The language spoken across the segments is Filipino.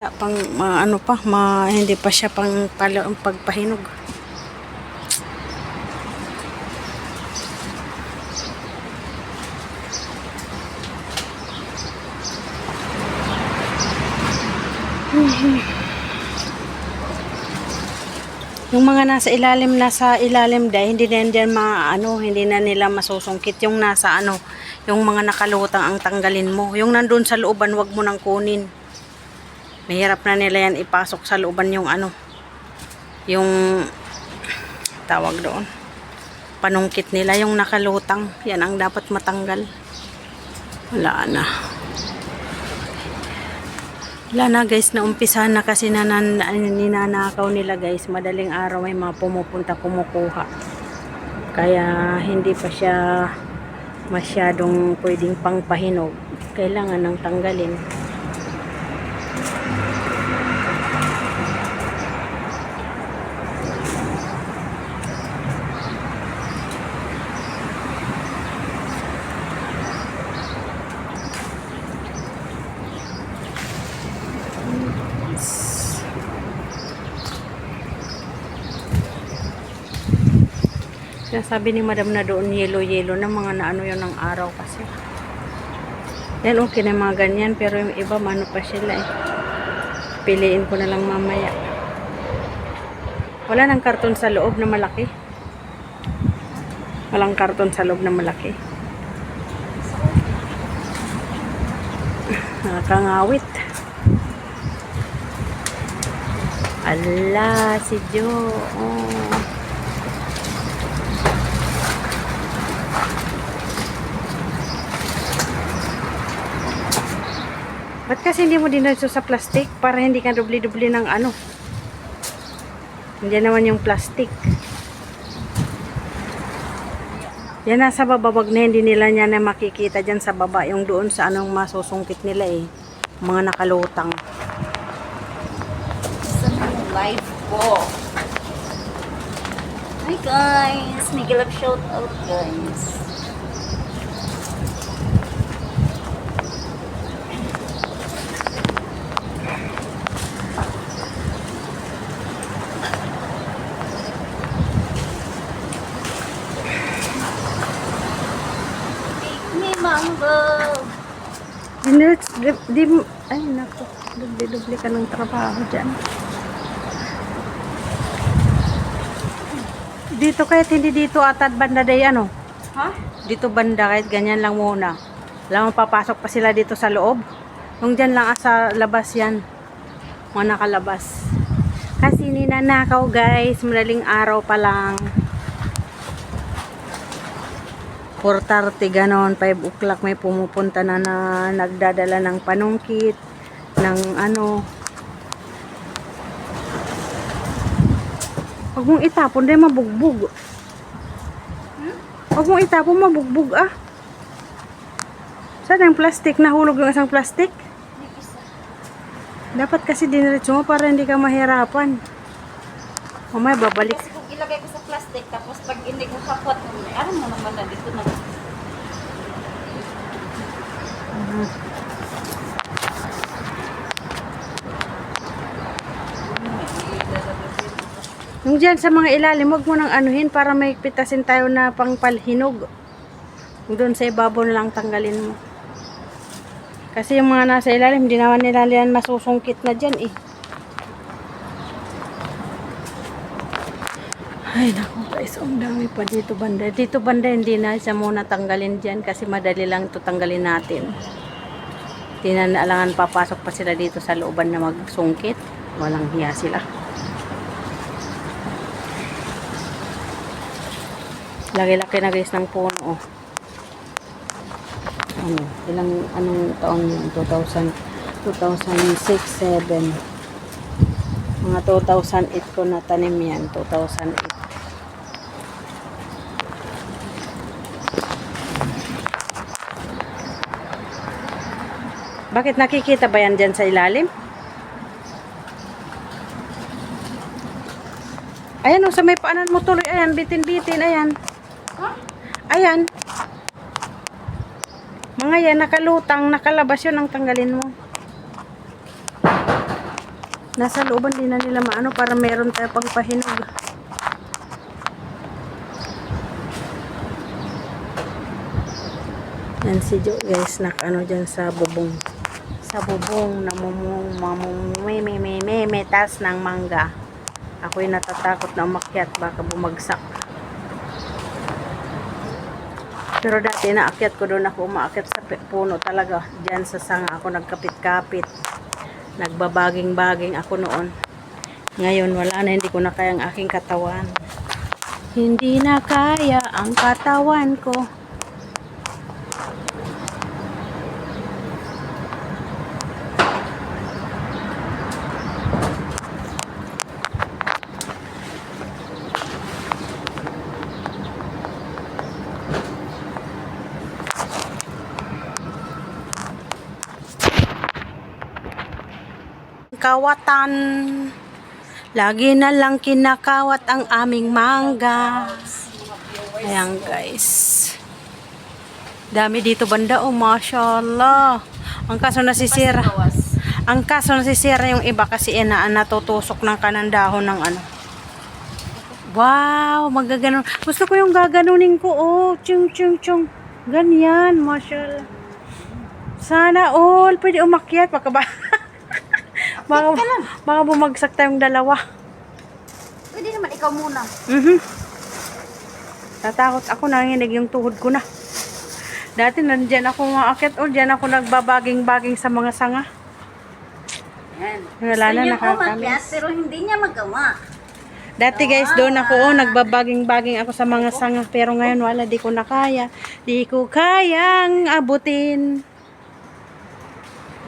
Pang ano pa, hindi pa siya pagpahinog. Yung mga nasa ilalim dahil hindi na yan dyan hindi na nila masusungkit. Yung nasa yung mga nakalutang ang tanggalin mo. Yung nandun sa looban, wag mo nang kunin. Mahirap na nila yan ipasok sa looban yung yung tawag doon. Panungkit nila yung nakalutang. Yan ang dapat matanggal. Wala na. Wala na guys, naumpisa na kasi ninanakaw nila guys. Madaling araw may mga pumupunta kumukuha. Kaya hindi pa siya masyadong pwedeng pangpahinog. Kailangan nang tanggalin. Sabi ni madam na doon yellow na mga naano yun ng araw kasi. Yan okay na mga ganyan pero yung iba mano pa sila eh. Piliin ko na lang mamaya. Wala nang karton sa loob na malaki. Walang karton sa loob na malaki. Nakakangawit. Ala, si Jo. Oh. Ba't kasi hindi mo dinadso sa plastic para hindi ka dubli-dubli ng Hindi naman yung plastic. Yan nasa baba, wag na hindi nila niya na makikita dyan sa baba. Yung doon sa masusungkit nila eh. Mga nakalutang. Sa live po. Hi guys! Miguel up shout out guys. Mango. Ay naku, dubli-dubli ka ng trabaho dyan. Dito kahit hindi dito atad banda day Ha? Dito banda kahit ganyan lang muna. Alam mo papasok pa sila dito sa loob. Yung dyan lang sa labas yan. Mga nakalabas. Kasi ninanakaw guys, madaling araw pa lang. 4:30 ganon, 5 o'clock may pumupunta na nagdadala ng panungkit, ng Huwag mong itapon, dahil mabugbog. Huwag mong itapon, mabugbog Saan yung plastic? Nahulog yung isang plastic? Dapat kasi diniretso mo para hindi ka mahirapan. Mamaya babalik. Kasi kung ilagay ko sa plastic, tapos pag hindi ko kapot, ano mo naman na dito na. Yung dyan sa mga ilalim, huwag mo nang anuhin para may pitasin tayo na pangpalhinog. Doon sa ibabaw na lang tanggalin mo. Kasi yung mga nasa ilalim, hindi naman nila yan masusungkit na dyan eh. Ay naku guys, ang dami pa dito banda. Dito banda hindi na siya muna tanggalin dyan kasi madali lang ito tanggalin natin. Hindi na alangan papasok pa sila dito sa looban na magsungkit. Walang hiya sila. Laki-laki na guys ng puno anong taon yun? 2006, 7 mga 2008 ko na tanim yan. 2008. Bakit nakikita ba yan dyan sa ilalim? Ayan sa may paanan mo tuloy. Ayan, bitin-bitin. Ayan. Ayan. Mga yan, nakalutang, nakalabas yun ang tanggalin mo. Nasa looban din na nila maano para meron tayo pagpahinog. Yan si Jo guys, nakano dyan sa bubong. Sa bubong, metas ng mangga. Ako'y natatakot na umakyat, baka bumagsak. Pero dati naakyat ko doon, ako umaakyat sa puno talaga. Diyan sa sanga ako nagkapit-kapit. Nagbabaging-baging ako noon. Ngayon wala na, hindi ko na kaya ang aking katawan. Hindi na kaya ang katawan ko. Kawatan. Lagi na lang kinakawat ang aming mangga. Ayan guys. Dami dito banda. Oh, mashallah. Ang kaso nasisira. Ang kaso nasisira yung iba kasi natutusok ng kanang dahon ng ano. Wow, magaganon. Gusto ko yung gaganunin ko. Oh, chung chung chung. Ganyan, mashallah. Sana all pwede umakyat. Baka ba? Baka bumagsak tayong dalawa. Pwede naman ikaw muna. Tatakot ako, nanginig yung tuhod ko na. Dati nandyan ako maakyat o dyan ako nagbabaging-baging sa mga sanga. Yan. Wala na, nakakamiss. Umakyat, pero hindi niya magawa. Dati guys, doon ako, nagbabaging-baging ako sa mga sanga. Pero ngayon wala, di ko na kaya. Di ko kayang abutin.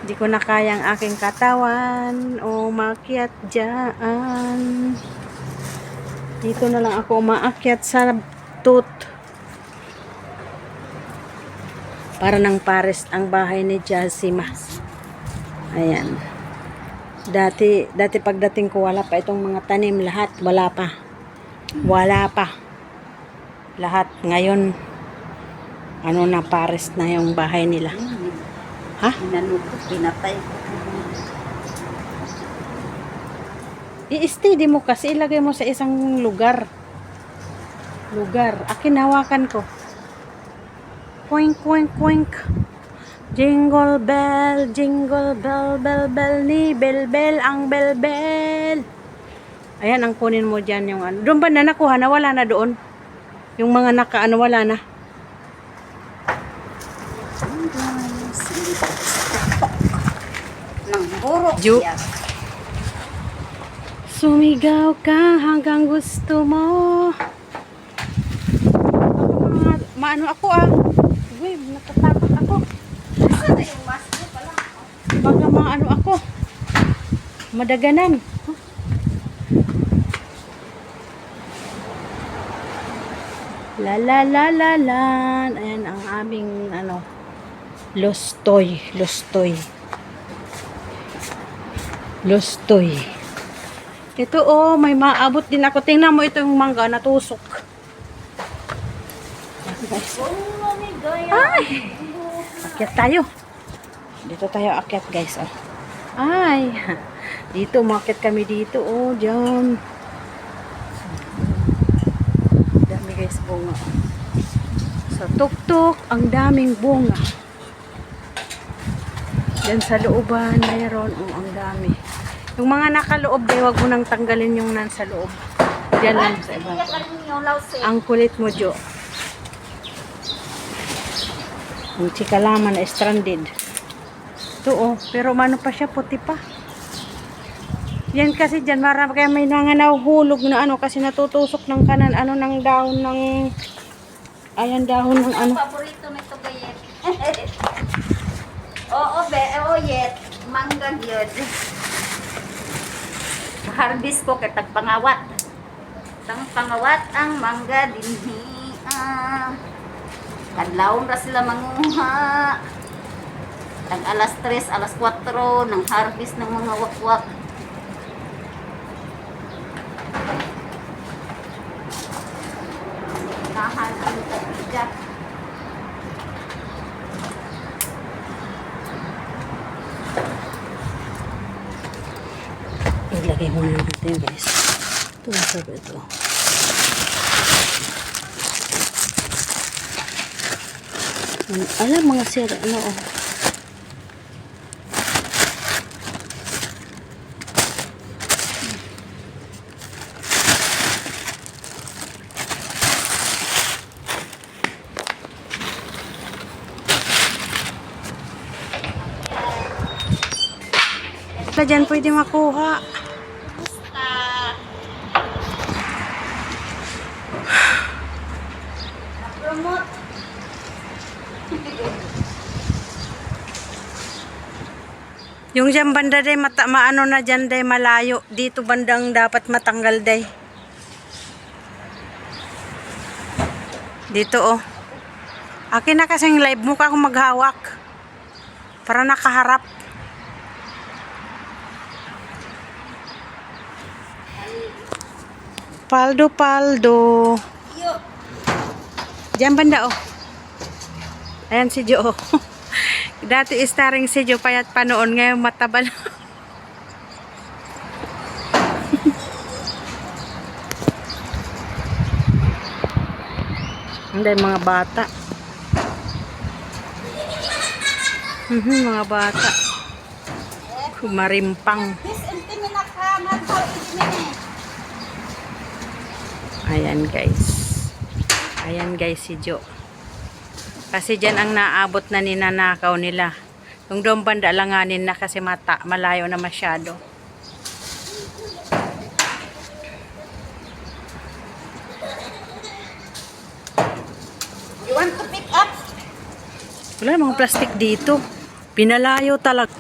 Di ko na kaya ang aking katawan. Umakyat dyan. Dito na lang ako umaakyat sa tooth. Para ng pares ang bahay ni Jasima. Ayan. Dati pagdating ko wala pa itong mga tanim lahat. Wala pa. Wala pa. Lahat. Ngayon, ano na, pares na yung bahay nila. Ha? Inanod ko, pinatay ko. I-steady mo kasi, ilagay mo sa isang lugar. Akin, hawakan ko. Poink, poink, poink. Jingle bell, bell, bell, ni bell, bell, ang bell, bell. Ayan, ang kunin mo dyan yung ano. Doon ba na nakuha na? Wala na doon. Yung mga nakaano, wala na. Nang burok Ju. siya. Sumigaw ka hanggang gusto mo. Maano ako Uy, natatakot ako. Saan na yung mask mo pala? Baka maano ako. Madaganan. La la la la la. Ayan ang aming lostoy. Ito may maabot din ako. Tingnan mo ito yung mangga natusok. Guys. Ay! Akyat tayo. Dito tayo akyat guys. Ay! Dito, umakyat kami dito. Diyan. Dami guys, bunga. Sa tuktok, ang daming bunga. Diyan sa looban, mayroon. Ang dami. Yung mga nakaloob, wag mo nang tanggalin yung nasa loob. Diyan lang sa iba. Ang kulit mo, Jo. Ang chika laman na stranded. Ito pero mano pa siya, puti pa. Yan kasi dyan, marami kaya may nanganahulog na kasi natutusok ng kanan, ng dahon ng, ayan dahon ng Paborito nito gayet. Oo, yet. Mangga yun. Harvest ko kay tagpangawat. Pangawat ang mangga dinhi. Kadlawon ra sila manguha. Tag alas 3, alas 4 ng harvest ng mga wakwak. Tahan ang tagija. Ilagay muna natin guys. Ito masarap ito. Alam mga sir, ano oh. Wala dyan pwede makuha. Promote. Yung dyan banda day, maano na dyan day, malayo. Dito bandang dapat matanggal day. Dito oh. Akin na kasing live, mukha akong maghawak. Para nakaharap. Paldo, paldo. Yo. Diyan banda oh. Ayan si Jo. Dati starring si Jo payat pa noon, ngayon matabal. Hindi mga bata. Mga bata. Kumarimpang. This intimina ka, naghaw intimina. Ayan guys. Ayan guys si Jo. Kasi dyan ang naabot na ninanakaw nila. Yung doon banda langanin na kasi malayo na masyado. You want to pick up? Wala mga plastic dito. Pinalayo talaga.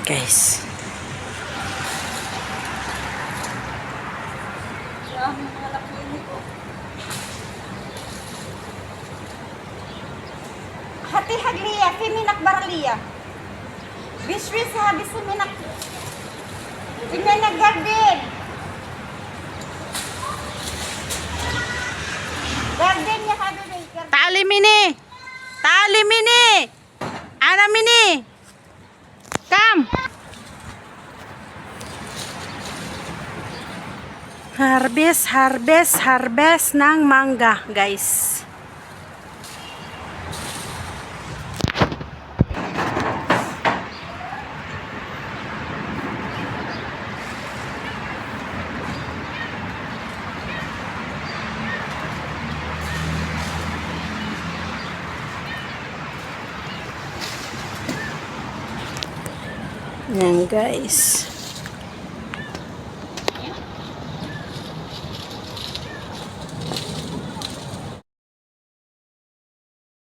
Guys. Hati haglia, fiminak barlia. Biswi sa habis fiminak. Fiminak garden. Garden niya hado na garden. Tali mini. Tali mini. Ana mini. Come. Harvest, harvest, harvest ng mangga, guys. Yan guys.